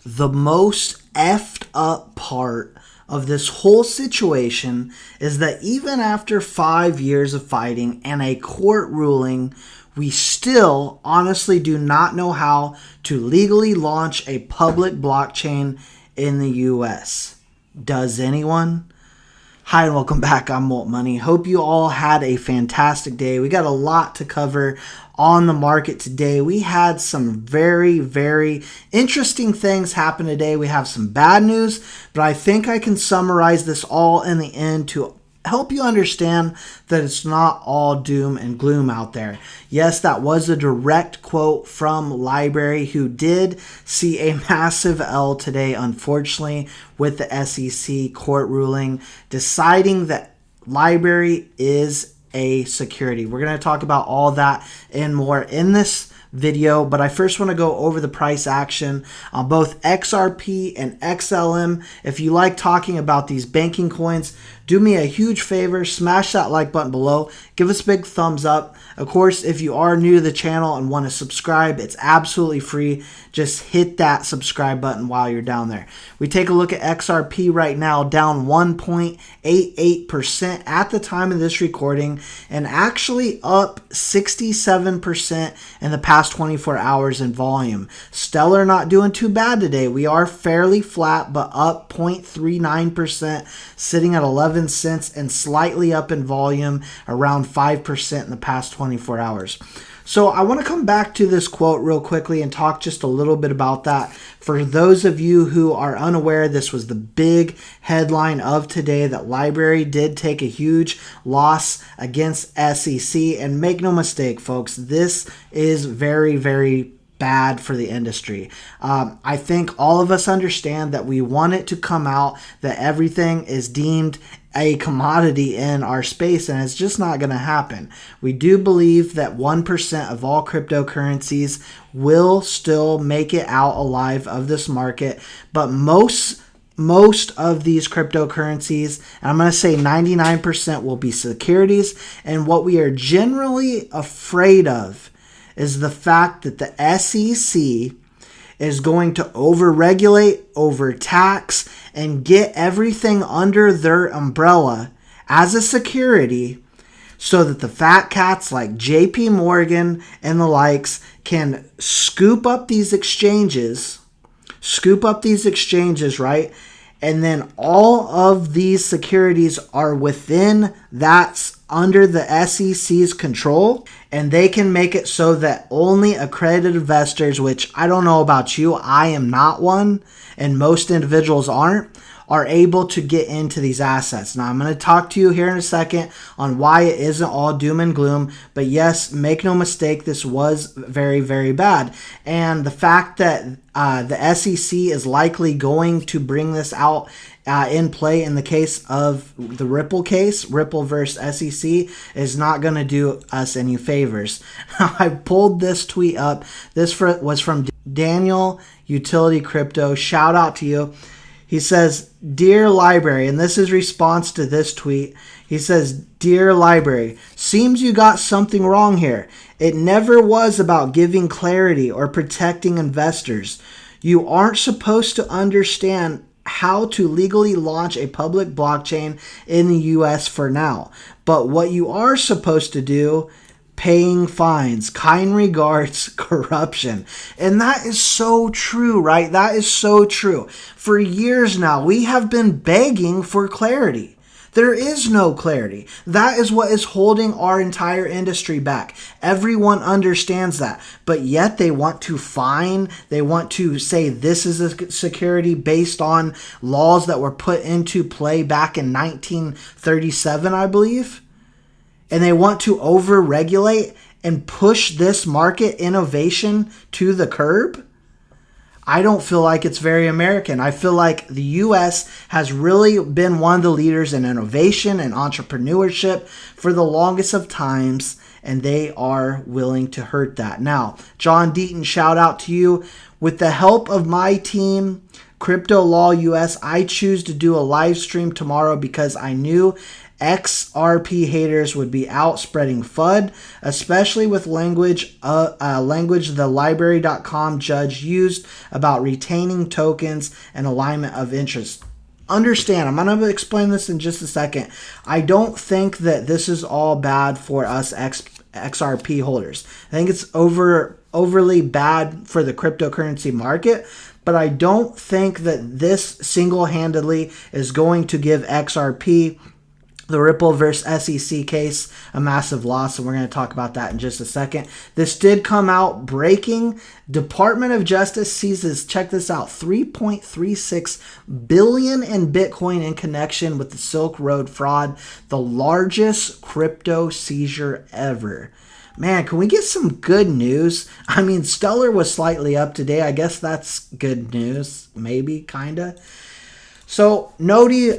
The most effed up part of this whole situation is that even after 5 years of fighting and a court ruling, we still honestly do not know how to legally launch a public blockchain in the US. Does anyone? Hi and welcome back. I'm Molt Money. Hope you all had a fantastic day. We got a lot to cover on the market today. We had some very interesting things happen today. We have some bad news, but I think I can summarize this all in the end to help you understand that it's not all doom and gloom out there. Yes, that was a direct quote from LBRY, who did see a massive L today, unfortunately, with the SEC court ruling deciding that LBRY is a security. We're going to talk about all that and more in this video, but I first want to go over the price action on both XRP and XLM. If you like talking about these banking coins, do me a huge favor, smash that like button below, give us a big thumbs up. Of course, if you are new to the channel and want to subscribe, it's absolutely free. Just hit that subscribe button while you're down there. We take a look at XRP right now, down 1.88% at the time of this recording, and actually up 67% in the past 24 hours in volume. Stellar not doing too bad today. We are fairly flat, but up 0.39%, sitting at 11 cents and slightly up in volume, around 5% in the past 24 hours. So I want to come back to this quote real quickly and talk just a little bit about that. For those of you who are unaware, this was the big headline of today, that LBRY did take a huge loss against SEC. And make no mistake, folks, this is very bad for the industry. I think all of us understand that we want it to come out that everything is deemed a commodity in our space, and it's just not going to happen. We do believe that 1% of all cryptocurrencies will still make it out alive of this market, but most of these cryptocurrencies, and I'm going to say 99%, will be securities. And what we are generally afraid of is the fact that the SEC is going to overregulate, overtax, and get everything under their umbrella as a security, so that the fat cats like JP Morgan and the likes can scoop up these exchanges, right? And then all of these securities are within that's under the SEC's control, and they can make it so that only accredited investors, which I don't know about you, I am not one, and most individuals aren't, are able to get into these assets. Now, I'm going to talk to you here in a second on why it isn't all doom and gloom, but yes, make no mistake, this was very bad. And the fact that the SEC is likely going to bring this out in play in the case of the Ripple case, Ripple versus SEC, is not going to do us any favors. I pulled this tweet up. This was from Daniel Utility Crypto. Shout out to you. He says, "Dear LBRY," and this is response to this tweet. He says, "Dear LBRY, seems you got something wrong here. It never was about giving clarity or protecting investors. You aren't supposed to understand how to legally launch a public blockchain in the US for now. But what you are supposed to do, paying fines. Kind regards, corruption." And that is so true, right? That is so true. For years now, we have been begging for clarity. There is no clarity. That is what is holding our entire industry back. Everyone understands that. But yet they want to fine. They want to say this is a security based on laws that were put into play back in 1937, I believe. And they want to overregulate and push this market innovation to the curb. I don't feel like it's very American. I feel like the US has really been one of the leaders in innovation and entrepreneurship for the longest of times, and they are willing to hurt that. Now, John Deaton, shout out to you. With the help of my team, Crypto Law US, I choose to do a live stream tomorrow because I knew XRP haters would be out spreading FUD, especially with language the LBRY.com judge used about retaining tokens and alignment of interest. Understand, I'm going to explain this in just a second. I don't think that this is all bad for us XRP holders. I think it's overly bad for the cryptocurrency market, but I don't think that this single-handedly is going to give XRP, the Ripple versus SEC case, a massive loss, and we're going to talk about that in just a second. This did come out breaking. Department of Justice seizes, check this out, 3.36 billion in Bitcoin in connection with the Silk Road fraud, the largest crypto seizure ever. Man, can we get some good news? I mean, Stellar was slightly up today. I guess that's good news, maybe, kind of. So Nodi,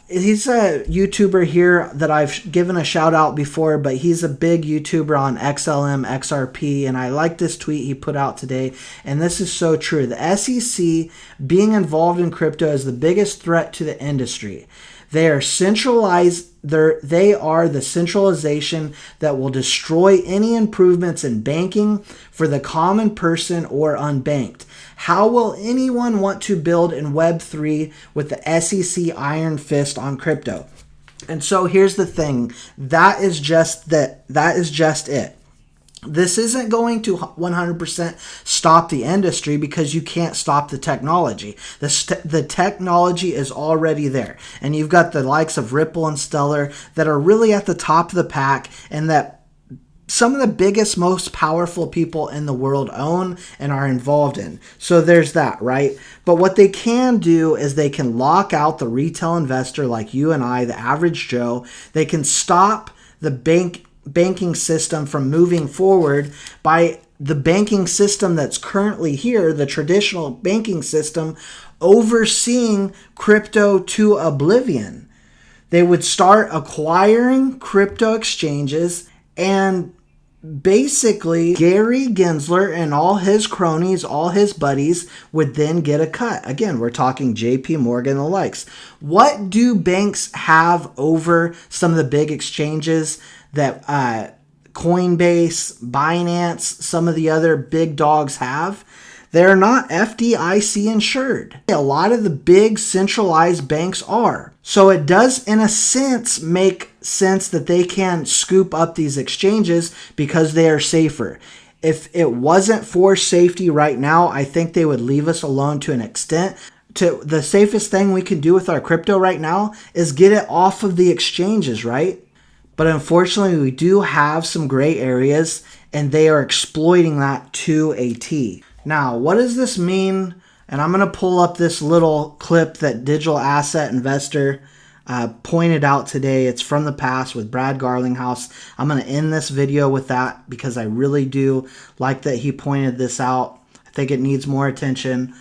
he's a YouTuber here that I've given a shout out before, but he's a big YouTuber on XLM, XRP, and I like this tweet he put out today, and this is so true. The SEC being involved in crypto is the biggest threat to the industry. They are centralized. They are the centralization that will destroy any improvements in banking for the common person or unbanked. How will anyone want to build in Web3 with the SEC iron fist on crypto? And so here's the thing. That is just it. This isn't going to 100% stop the industry because you can't stop the technology. The technology is already there. And you've got the likes of Ripple and Stellar that are really at the top of the pack, and that some of the biggest, most powerful people in the world own and are involved in. So there's that, right? But what they can do is they can lock out the retail investor like you and I, the average Joe. They can stop the banking system from moving forward by the banking system that's currently here, the traditional banking system, overseeing crypto to oblivion. They would start acquiring crypto exchanges, and basically Gary Gensler and all his cronies, all his buddies would then get a cut. Again, we're talking JP Morgan and the likes. What do banks have over some of the big exchanges that Coinbase, Binance, some of the other big dogs have? They're not FDIC insured. A lot of the big centralized banks are. So it does, in a sense, make sense that they can scoop up these exchanges because they are safer. If it wasn't for safety right now, I think they would leave us alone to an extent. The safest thing we can do with our crypto right now is get it off of the exchanges, right? But unfortunately, we do have some gray areas, and they are exploiting that to a T. Now, what does this mean? And I'm going to pull up this little clip that Digital Asset Investor pointed out today. It's from the past with Brad Garlinghouse. I'm going to end this video with that because I really do like that he pointed this out. I think it needs more attention.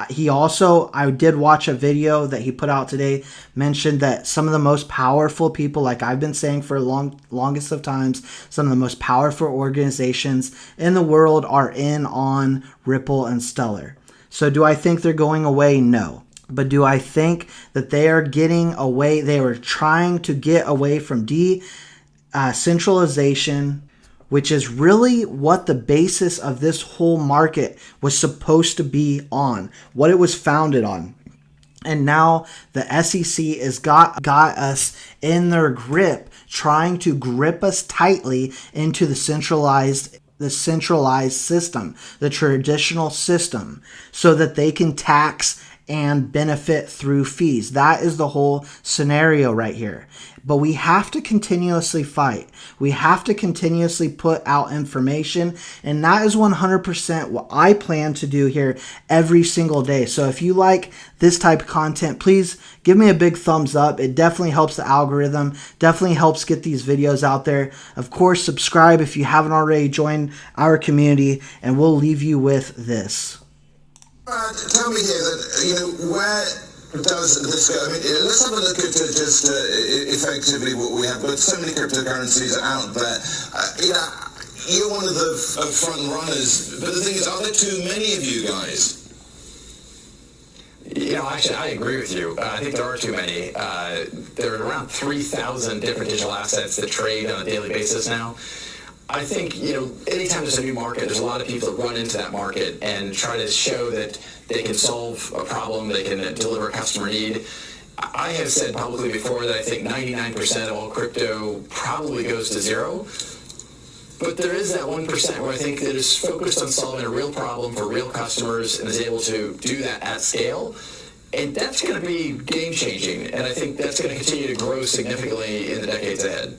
He also, I did watch a video that he put out today, mentioned that some of the most powerful people, like I've been saying for longest of times, some of the most powerful organizations in the world are in on Ripple and Stellar. So do I think they're going away? No. But do I think that they are getting away? They were trying to get away from decentralization, which is really what the basis of this whole market was supposed to be on, what it was founded on. And now the SEC has got us in their grip, trying to grip us tightly into the centralized system, the traditional system, so that they can tax and benefit through fees. That is the whole scenario right here. But we have to continuously fight. We have to continuously put out information. And that is 100% what I plan to do here every single day. So if you like this type of content, please give me a big thumbs up. It definitely helps the algorithm, definitely helps get these videos out there. Of course, subscribe if you haven't already joined our community, and we'll leave you with this. Tell me here that, where does this go? I mean, let's have a look at just effectively what we have. But so many cryptocurrencies out there. You're one of the front runners. But the thing is, are there too many of you guys? Actually, I agree with you. I think there are too many. There are around 3,000 different digital assets that trade on a daily basis now. I think, anytime there's a new market, there's a lot of people that run into that market and try to show that they can solve a problem, they can deliver a customer need. I have said publicly before that I think 99% of all crypto probably goes to zero. But there is that 1% where I think that is focused on solving a real problem for real customers and is able to do that at scale. And that's going to be game-changing. And I think that's going to continue to grow significantly in the decades ahead.